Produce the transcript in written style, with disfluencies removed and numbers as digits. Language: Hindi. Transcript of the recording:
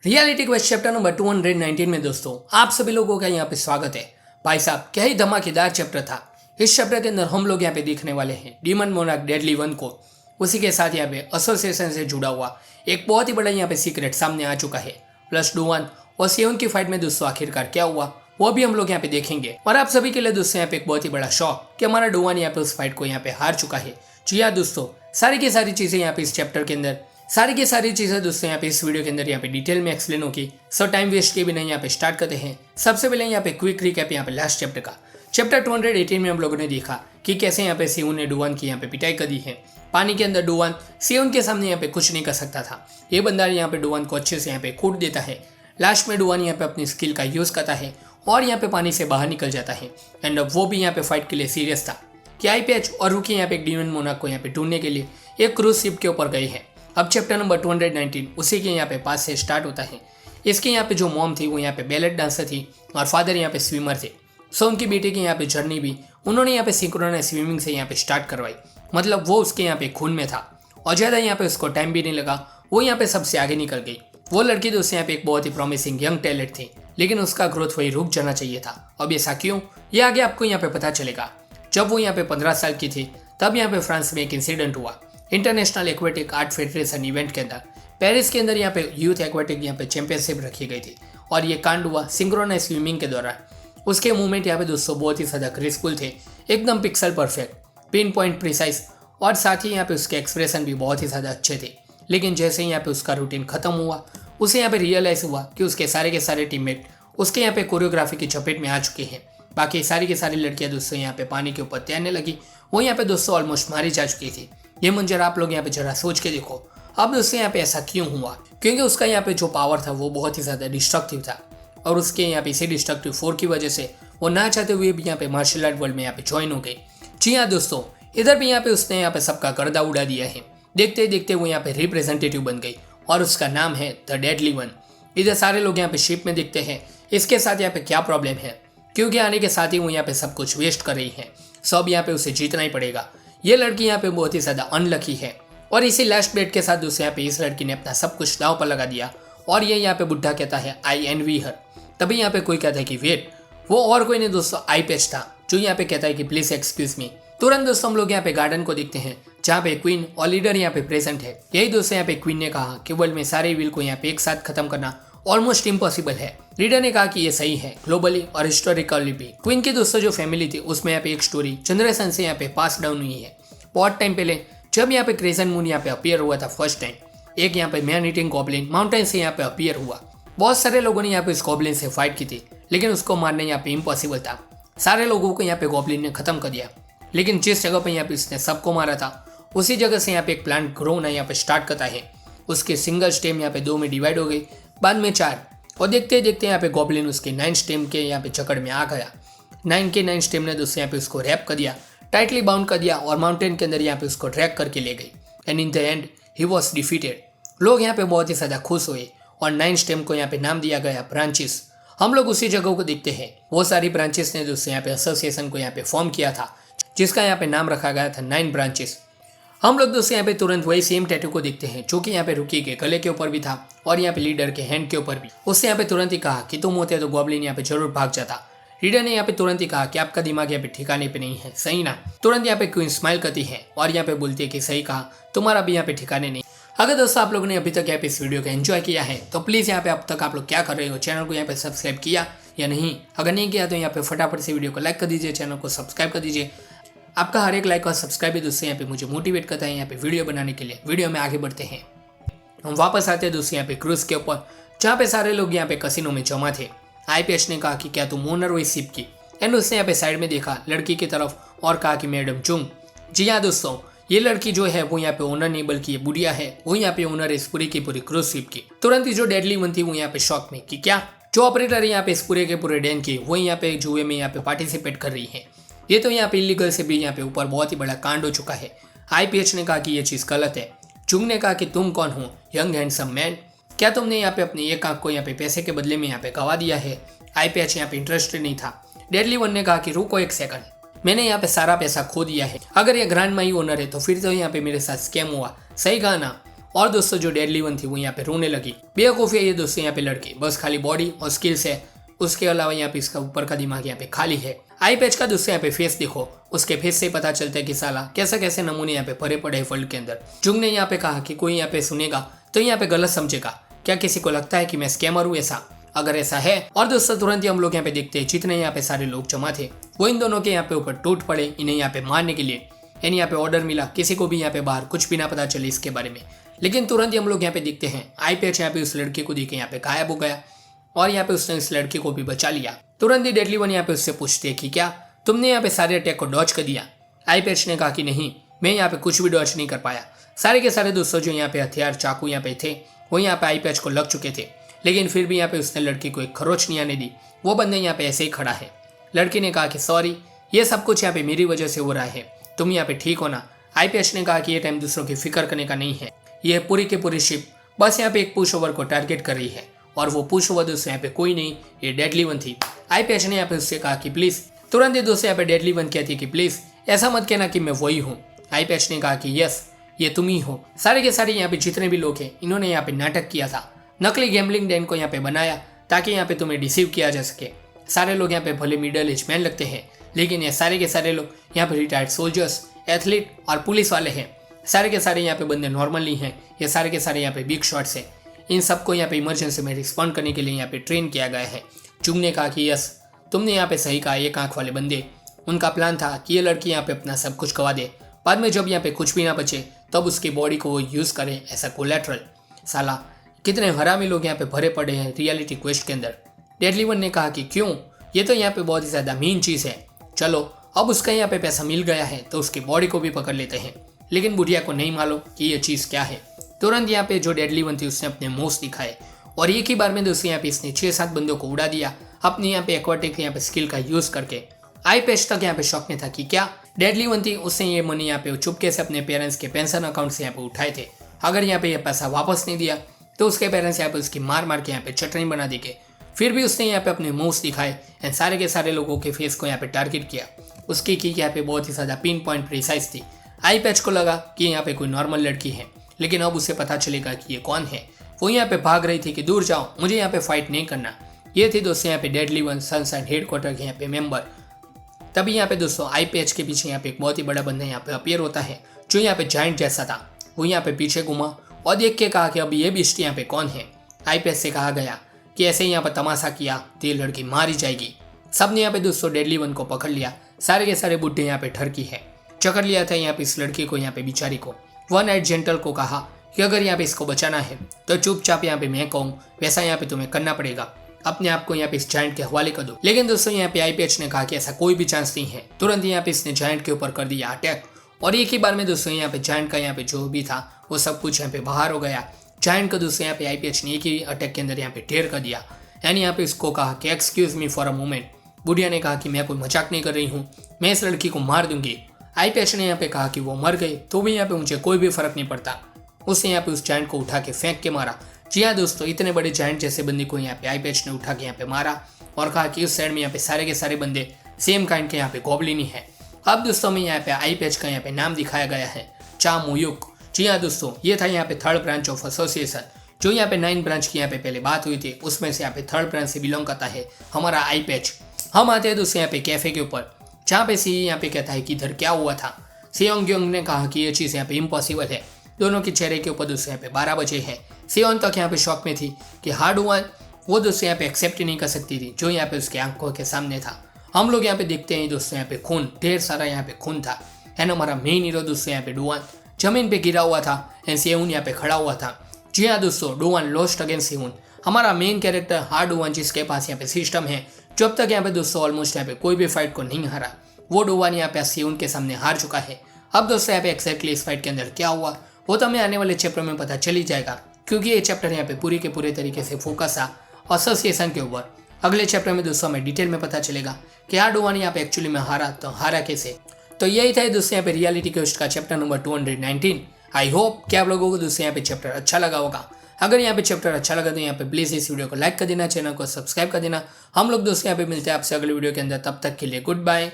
रियलिटी क्वेश्चन चैप्टर नंबर 219 में दोस्तों आप सभी लोगों का यहाँ पे स्वागत है। भाई साहब क्या ही धमाकेदार चैप्टर था। इस चैप्टर के अंदर हम लोग यहाँ पे देखने वाले हैं डीमन मोनार्क डेडली वन को, उसी के साथ यहाँ पे एसोसिएशन से जुड़ा हुआ एक बहुत ही बड़ा यहाँ पे सीक्रेट सामने आ चुका है। प्लस डूवन और सेवन की फाइट में दोस्तों आखिरकार क्या हुआ वो भी हम लोग यहाँ पे देखेंगे। और आप सभी के लिए दोस्तों यहाँ पे एक बहुत ही बड़ा शौक कि हमारा डूवन यहाँ पे उस फाइट को यहाँ पे हार चुका है। जी हाँ दोस्तों, सारी की सारी चीजें यहाँ पे इस चैप्टर के अंदर सारी की सारी चीजें दोस्तों यहाँ पे इस वीडियो के अंदर यहाँ पे डिटेल में एक्सप्लेन होगी। सो टाइम वेस्ट के बिना यहाँ पे स्टार्ट करते हैं। सबसे पहले यहाँ पे क्विक रिकैप यहाँ पे लास्ट चैप्टर का। चैप्टर 218 में हम लोगों ने देखा कि कैसे यहाँ पे सेवन ने डूवन की यहाँ पे पिटाई कर दी है। पानी के अंदर डूवन सेवन के सामने यहाँ पे कुछ नहीं कर सकता था। ये बंदा यहाँ पे डूवन को अच्छे से यहाँ पे कूट देता है। लास्ट में डूवन यहाँ पे अपनी स्किल का यूज करता है और यहाँ पे पानी से बाहर निकल जाता है। एंड वो भी यहाँ पे फाइट के लिए सीरियस था कि आईपीएच और रूकी यहाँ पे एक डीमन मोनार्क को यहाँ पे ढूंढने के लिए एक क्रूज शिप के ऊपर गई है। अब चैप्टर नंबर 219 उसी के यहाँ पे पास से स्टार्ट होता है। इसके यहाँ पे जो मॉम थी वो यहाँ पे बैलेट डांसर थी और फादर यहाँ पे स्विमर थे। सो उनकी बेटी की यहाँ पे जर्नी भी उन्होंने यहाँ पे सिंक्रोनाइज स्विमिंग से यहाँ पे स्टार्ट करवाई। मतलब वो उसके यहाँ पे खून में था और ज़्यादा यहाँ पे उसको टाइम भी नहीं लगा, वो यहाँ पे सबसे आगे निकल गई। वो लड़की दोस्तों यहाँ पे एक बहुत ही प्रॉमिसिंग यंग टैलेंट थी, लेकिन उसका ग्रोथ वही रुक जाना चाहिए था। अब ऐसा क्यों, ये आगे आपको यहाँ पे पता चलेगा। जब वो यहाँ पे 15 साल की थी तब यहाँ पे फ्रांस में एक इंसिडेंट हुआ। International aquatic art federation event के अंदर पेरिस के अंदर यहाँ पे यूथ एक्वेटिक यहाँ पे चैंपियनशिप रखी गई थी और ये कांड हुआ सिंक्रोनाइज स्विमिंग के दौरान। उसके मूवमेंट यहाँ पे दोस्तों बहुत ही ज़्यादा ग्रेसफुल थे, एकदम pixel perfect, pin point precise और साथ ही यहाँ पे उसके एक्सप्रेशन भी बहुत ही ज़्यादा अच्छे थे। लेकिन जैसे ही यहाँ पे उसका रूटीन खत्म हुआ उसे यहाँ पे रियलाइज हुआ कि उसके सारे के सारे टीममेट उसके यहाँ पे कोरियोग्राफी की चपेट में आ चुके हैं। बाकी सारी की सारी लड़कियां दोस्तों यहाँ पे पानी के ऊपर तैरने लगी, वो यहाँ पे दोस्तों ऑलमोस्ट मारी जा चुकी थी। ये मंजर आप लोग यहाँ पे जरा सोच के देखो। अब दोस्तों यहाँ पे ऐसा क्यों हुआ, क्योंकि उसका यहाँ पे जो पावर था वो बहुत ही ज़्यादा डिस्ट्रक्टिव था और उसके यहाँ पे इसी डिस्ट्रक्टिव फोर की वजह से वो ना चाहते हुए भी यहाँ पे मार्शल आर्ट वर्ल्ड में यहाँ पे ज्वाइन हो गई। जी हाँ दोस्तों, इधर भी यहाँ पे उसने यहाँ पे सबका गर्दा उड़ा दिया है। देखते देखते वो यहाँ पे रिप्रेजेंटेटिव बन गई और उसका नाम है द डेडली वन। इधर सारे लोग यहाँ पे शिप में दिखते हैं। इसके साथ यहाँ पे क्या प्रॉब्लम है, क्योंकि आने के साथ ही वो यहाँ पे सब कुछ वेस्ट कर रही है। सब यहाँ पे उसे जीतना ही पड़ेगा। ये लड़की यहाँ पे बहुत ही ज़्यादा अनलकी है और इसी लास्ट बेट के साथ दोस्तों यहाँ पे इस लड़की ने अपना सब कुछ दांव पर लगा दिया। और ये यहाँ पे बुढ़ा कहता है आई एनवी हर। तभी यहाँ पे कोई कहता है कि वेट, वो और कोई नहीं दोस्तों आईपीएच था, जो यहाँ पे कहता है कि प्लीज एक्सक्यूज मी। तुरंत दोस्तों हम लोग यहाँ पे गार्डन को देखते हैं जहाँ पे क्वीन और लीडर यहाँ पे प्रेजेंट है। यही दोस्तों यहाँ पे क्वीन ने कहा कि वर्ल्ड में सारे विल को यहाँ पे एक साथ खत्म करना ऑलमोस्ट इम्पॉसिबल है। लीडर ने कहा कि ये सही है ग्लोबली और हिस्टोरिकली भी। क्वीन की दोस्तों जो फैमिली थी उसमें यहाँ पे एक स्टोरी जनरेशन से यहाँ पे पास डाउन हुई है। बहुत टाइम पहले जब यहाँ पे क्रेसेंट मून यहाँ पे अपीयर हुआ था फर्स्ट टाइम, एक यहाँ पे मैन ईटिंग गॉब्लिन माउंटेन से यहाँ पे अपीयर हुआ। बहुत सारे लोगों ने यहाँ पे इस गॉब्लिन से फाइट की थी, लेकिन उसको मारना यहाँ पे इम्पॉसिबल था। सारे लोगों को यहाँ पे गॉब्लिन ने खत्म कर दिया। लेकिन जिस जगह पे यहाँ पे इसने सबको मारा था उसी जगह से यहाँ पे एक प्लांट ग्रो होना यहाँ पे स्टार्ट करता है। उसके सिंगल स्टेम यहाँ पे 2 में डिवाइड हो गई, बाद में 4, और देखते देखते यहाँ पे गॉब्लिन उसके 9 स्टेम के यहाँ पे चक्कर में आ गया। 9 के 9 स्टेम ने दोस्तों यहाँ पे उसको रैप कर दिया, टाइटली बाउंड कर दिया और माउंटेन के अंदर यहाँ पे उसको ड्रैग करके ले गई। And in the and he was defeated. लोग यहाँ पे बहुत ही ज़्यादा खुश हुए और 9 स्टेम को यहाँ पे नाम दिया गया ब्रांचेस। हम लोग उसी जगह को देखते हैं, वो सारी ब्रांचेस ने दोस्तों यहाँ पे एसोसिएशन को यहाँ पे फॉर्म किया था, जिसका यहाँ पे नाम रखा गया था 9 ब्रांचेस। हम लोग दोस्तों यहाँ पे तुरंत वही सेम टैटू को देखते हैं जो कि यहाँ पे रुकी के गले के ऊपर भी था और यहाँ पे लीडर के हैंड के ऊपर भी। उससे यहाँ पे तुरंत ही कहा कि तुम होते तो गॉब्लिन यहाँ पे जरूर भाग जाता। लीडर ने यहाँ पे तुरंत ही कहा कि आपका दिमाग यहाँ पे ठिकाने पे नहीं है, सही ना। तुरंत यहाँ पे क्वीन स्माइल करती है और यहाँ पे बोलती है कि सही कहा, तुम्हारा भी यहाँ पे ठिकाने नहीं। अगर दोस्तों आप लोगों ने अभी तक यहाँ पे इस वीडियो को एंजॉय किया है तो प्लीज़ यहाँ पे अब तक आप लोग क्या कर रहे हो, चैनल को यहाँ पे सब्सक्राइब किया या नहीं। अगर नहीं किया तो यहाँ पे फटाफट से वीडियो को लाइक कर दीजिए, चैनल को सब्सक्राइब कर दीजिए। आपका हर एक लाइक और सब्सक्राइब भी दोस्तों यहाँ पे मुझे मोटिवेट करता है यहाँ पे वीडियो बनाने के लिए। वीडियो में आगे बढ़ते हैं। हम वापस आते हैं दोस्तों यहाँ पे क्रूज के ऊपर, जहाँ पे सारे लोग यहाँ पे कसिनो में जमा थे। आईपीएच ने कहा कि क्या तुम ओनर हो इस शिप की। एंड उसने यहाँ पे साइड में देखा लड़की की तरफ और कहा कि मैडम जुंग। जी हाँ दोस्तों, ये लड़की जो है वो यहाँ पे ओनर नहीं बल्कि ये बुढ़िया है, वो यहाँ पे ओनर है इस पूरी की पूरी क्रूज शिप की। तुरंत ही जो डेडली वन थी वो यहाँ पे शॉक में कि क्या जो ऑपरेटर है यहाँ पे इस पूरे के पूरे डैन की वो यहाँ पे जुए में यहाँ पे पार्टिसिपेट कर रही है। ये तो यहाँ पे इलीगल से भी यहाँ पे ऊपर बहुत ही बड़ा कांड हो चुका है। आईपीएच ने कहा कि ये चीज़ गलत है। जुंग ने कहा कि तुम कौन हो यंग हैंडसम मैन, क्या तुमने यहाँ पे अपनी एक आंख को यहाँ पे पैसे के बदले में यहाँ पे गवा दिया है। आईपीएच यहाँ पे इंटरेस्टेड नहीं था। डेडली वन ने कहा कि रुको एक सेकंड, मैंने यहाँ पे सारा पैसा खो दिया है। अगर ये ग्रैंड माई ओनर है तो फिर तो यहाँ पे मेरे साथ स्कैम हुआ, सही कहा ना। और दोस्तों जो डेडली वन थी वो यहाँ पे रोने लगी। बेवकूफ है ये दोस्तों यहाँ पे लड़की, बस खाली बॉडी और स्किल्स है, उसके अलावा यहाँ पे इसका ऊपर का दिमाग यहाँ पे खाली है। आई पैच का दोस्तों यहाँ पे फेस देखो, उसके फेस से पता चलता है कि साला कैसे कैसे नमूने यहाँ पे भरे पड़े हैं वर्ल्ड के अंदर। जुंग ने यहाँ पे कहा कि कोई यहाँ पे सुनेगा तो यहाँ पे गलत समझेगा, क्या किसी को लगता है कि मैं स्कैमर हूँ ऐसा? अगर ऐसा है, और दोस्तों तुरंत ही हम लोग यहाँ पे देखते हैं जितने यहाँ पे सारे लोग जमा थे वो इन दोनों के यहाँ पे ऊपर टूट पड़े इन्हें यहाँ पे मारने के लिए। यानी यहाँ पे ऑर्डर मिला, किसी को भी यहाँ पे बाहर कुछ भी ना पता चले इसके बारे में। लेकिन तुरंत ही हम लोग यहाँ पे देखते हैं आई पैच यहाँ पे उस लड़के को देख के यहाँ पे गायब हो गया और यहाँ पे उसने इस लड़के को भी बचा लिया। तुरंत ही डेडली वन यहाँ पे उससे पूछते हैं कि क्या तुमने यहाँ पे सारे अटैक को डॉज कर दिया? आई पैच ने कहा कि नहीं, मैं यहाँ पे कुछ भी डॉज नहीं कर पाया। सारे के सारे दोस्तों जो यहाँ पे हथियार चाकू यहाँ पे थे वो यहाँ पे आई पैच को लग चुके थे, लेकिन फिर भी यहाँ पे उसने लड़की को एक खरोच नहीं आने दी। वो बंदे यहाँ पे ऐसे ही खड़ा है। लड़की ने कहा कि सॉरी, ये सब कुछ यहाँ पे मेरी वजह से हो रहा है, तुम यहाँ पे ठीक हो ना? आई पैच ने कहा कि ये टाइम दूसरों की फिक्र करने का नहीं है, ये पूरी की पूरी शिप बस यहाँ पे एक पुश ओवर को टारगेट कर रही है और वो पुश ओवर दोस्तों यहाँ पे कोई नहीं, ये डेडली वन थी। आई पैच ने यहाँ पे उससे कहा कि प्लीज, तुरंत ही दोस्तों यहाँ पे डेडली वन कहती है कि प्लीज ऐसा मत कहना कि मैं वही हूँ। आई पैच ने कहा कि यस, ये तुम ही हो। सारे के सारे यहाँ पे जितने भी लोग हैं इन्होंने यहाँ पे नाटक किया था, नकली गैम्बलिंग डैन को यहाँ पे बनाया ताकि यहाँ पे तुम्हें डिसीव किया जा सके। सारे लोग यहाँ पे भले मिडल एज मैन लगते हैं, लेकिन ये सारे के सारे लोग यहाँ पे रिटायर्ड सोल्जर्स, एथलीट और पुलिस वाले हैं। सारे के सारे यहाँ पे बंदे नॉर्मल नहीं हैं, ये सारे के सारे यहाँ पे बिग शॉट्स हैं। इन सबको यहाँ पे इमरजेंसी में रिस्पॉन्ड करने के लिए यहाँ पे ट्रेन किया गया है। जुंग ने कहा कि यस, तुमने यहाँ पे सही कहा, एक आंख वाले बंदे, उनका प्लान था कि ये लड़की यहाँ पे अपना सब कुछ गवा दे, बाद में जब यहाँ पे कुछ भी ना बचे तब उसकी बॉडी को वो यूज़ करे ऐसा कोलैटरल। साला कितने हरामी लोग यहाँ पे भरे पड़े हैं रियलिटी क्वेस्ट के अंदर। डेडली वन ने कहा कि क्यों, ये तो यहाँ पे बहुत ही ज़्यादा मीन चीज़ है, चलो अब उसका यहाँ पे पैसा मिल गया है तो उसकी बॉडी को भी पकड़ लेते हैं। लेकिन बुढ़िया को नहीं मालूम कि ये चीज़ क्या है। तुरंत यहाँ पे जो डेडली वन थी उसने अपने मोस्ट दिखाए और एक ही बार में दोस्तों यहाँ पे इसने 6-7 बंदों को उड़ा दिया अपनी यहाँ पे एक्वाटिक यहाँ पे स्किल का यूज़ करके। आई पैच तक यहाँ पे शौक में था कि क्या डेडली वन थी, उसने ये मनी यहाँ पे चुपके से अपने पेरेंट्स के पेंशन अकाउंट से यहाँ पे उठाए थे। अगर यहाँ पे ये पैसा वापस नहीं दिया तो उसके पेरेंट्स यहाँ पे उसकी मार मार के यहाँ पे चटनी बना दी के। फिर भी उसने यहाँ पे अपने मोस्ट दिखाए एंड सारे के सारे लोगों के फेस को यहाँ पे टारगेट किया। उसकी की यहाँ पे बहुत ही ज़्यादा पिन पॉइंट प्रिसाइज थी। आई पैच को लगा कि यहाँ पे कोई नॉर्मल लड़की है, लेकिन अब उसे पता चलेगा कि ये कौन है। वो यहाँ पे भाग रही थी कि दूर जाओ, मुझे यहाँ पे फाइट नहीं करना। ये थी दोस्तों यहाँ पे डेडली वन सनसाइन हेडक्वार्टर के यहाँ पे मेंबर। तभी यहाँ पे दोस्तों आई पैच के पीछे यहाँ पे एक बहुत ही बड़ा बंदा यहाँ पे अपीयर होता है जो यहाँ पे जाइंट जैसा था। वो यहाँ पे पीछे घुमा और देख के कहा कि अब ये बिस्टी यहाँ पे कौन है। आई पैच से कहा गया कि ऐसे ही यहाँ पर तमाशा किया तो ये लड़की मारी जाएगी। सब ने यहाँ पे दोस्तों डेडली वन को पकड़ लिया। सारे के सारे बुड्ढे यहाँ पे ठरकी है, चकड़ लिया था यहाँ पे इस लड़की को, यहाँ पे बिचारी को। वन नाइट जेंटल को कहा कि अगर यहाँ पे इसको बचाना है तो चुपचाप यहाँ पे मैं कहूँ वैसा यहाँ पे तुम्हें करना पड़ेगा, अपने आप को यहाँ पे इस जायंट के हवाले कर दो। लेकिन दोस्तों यहाँ पे आई पैच ने कहा कि ऐसा कोई भी चांस नहीं है। तुरंत यहाँ पे इसने जायंट के ऊपर कर दिया अटैक और एक ही बार में दोस्तों यहाँ पे जायंट का यहाँ पे जो भी था वो सब कुछ यहाँ पे बाहर हो गया। जायंट का दोस्तों यहाँ पे आई पैच ने एक ही अटैक के अंदर यहाँ पे ढेर कर दिया। यानी यहाँ पे इसको कहा कि excuse me for a moment. बुढ़िया ने कहा कि मैं कोई मजाक नहीं कर रही हूँ, मैं इस लड़की को मार दूंगी। आई पैच ने यहाँ पे कहा कि वो मर गई तो भी यहाँ पे मुझे कोई भी फर्क नहीं पड़ता। उसने यहाँ पे उस जायंट को उठा के फेंक के मारा। जी हाँ दोस्तों, इतने बड़े जायंट जैसे बंदे को यहाँ पे आई पैच ने उठा के यहाँ पे मारा और कहा कि उस साइड में यहाँ पे सारे के सारे बंदे सेम काइंड के यहाँ पे गॉबलिन ही है। अब दोस्तों में यहाँ पे आई पैच का यहाँ पे नाम दिखाया गया है, चा मुयुक। जी हाँ दोस्तों, ये था यहाँ पे थर्ड ब्रांच ऑफ एसोसिएशन। जो यहाँ पे 9 ब्रांच की यहाँ पे पहले बात हुई थी उसमें से यहाँ पे थर्ड ब्रांच से बिलोंग करता है हमारा आई पैच। हम आते हैं दोस्तों यहाँ पे कैफे के ऊपर, जहाँ पे सी यहाँ पे कहता है कि इधर क्या हुआ था। सियोंग ग्योंग ने कहा कि ये चीज़ यहाँ पे इम्पॉसिबल है। दोनों के चेहरे के ऊपर दोस्तों यहाँ पे 12 बजे है। सियोन तक यहाँ पे शॉक में थी कि हार्ड वन वो दोस्तों यहाँ पे एक्सेप्ट ही नहीं कर सकती थी जो यहाँ पे उसके आंखों के सामने था। हम लोग यहाँ पे देखते हैं दोस्तों यहाँ पे खून, ढेर सारा यहाँ पे खून था। एंड हमारा मेन हीरो दोस्तों यहाँ पे डुआन जमीन पे गिरा हुआ था एंड सेउन यहाँ पे खड़ा हुआ था। जी हाँ दोस्तों, डुआन लॉस्ट अगेंस्ट सेउन। हमारा मेन कैरेक्टर हार्ड डुआन जिसके पास यहाँ पे सिस्टम है, जब तक यहाँ पे दोस्तों ऑलमोस्ट यहाँ पे कोई भी फाइट को नहीं हारा, वो डुआन यहाँ पे सेउन के सामने हार चुका है। अब दोस्तों यहाँ पे एक्जैक्टली इस फाइट के अंदर क्या हुआ वो तो हमें आने वाले चैप्टर में पता चल ही जाएगा, क्योंकि ये चैप्टर यहाँ पे पूरी के पूरे तरीके से फोकस है एसोसिएशन के ऊपर। अगले चैप्टर में दोस्तों हमें डिटेल में पता चलेगा कि हार्ड डुआन यहाँ पे एक्चुअली में हारा तो हारा कैसे। तो यही था दोस्तों यहाँ पे रियलिटी क्वेस्ट का चैप्टर नंबर 219। आई होप कि आप लोगों को दोस्तों यहाँ पे चैप्टर अच्छा लगा होगा। अगर यहाँ पे चैप्टर अच्छा लगा तो यहाँ पे प्लीज़ इस वीडियो को लाइक कर देना, चैनल को सब्सक्राइब कर देना। हम लोग दोस्तों यहाँ पे मिलते हैं आपसे अगले वीडियो के अंदर, तब तक के लिए गुड बाय।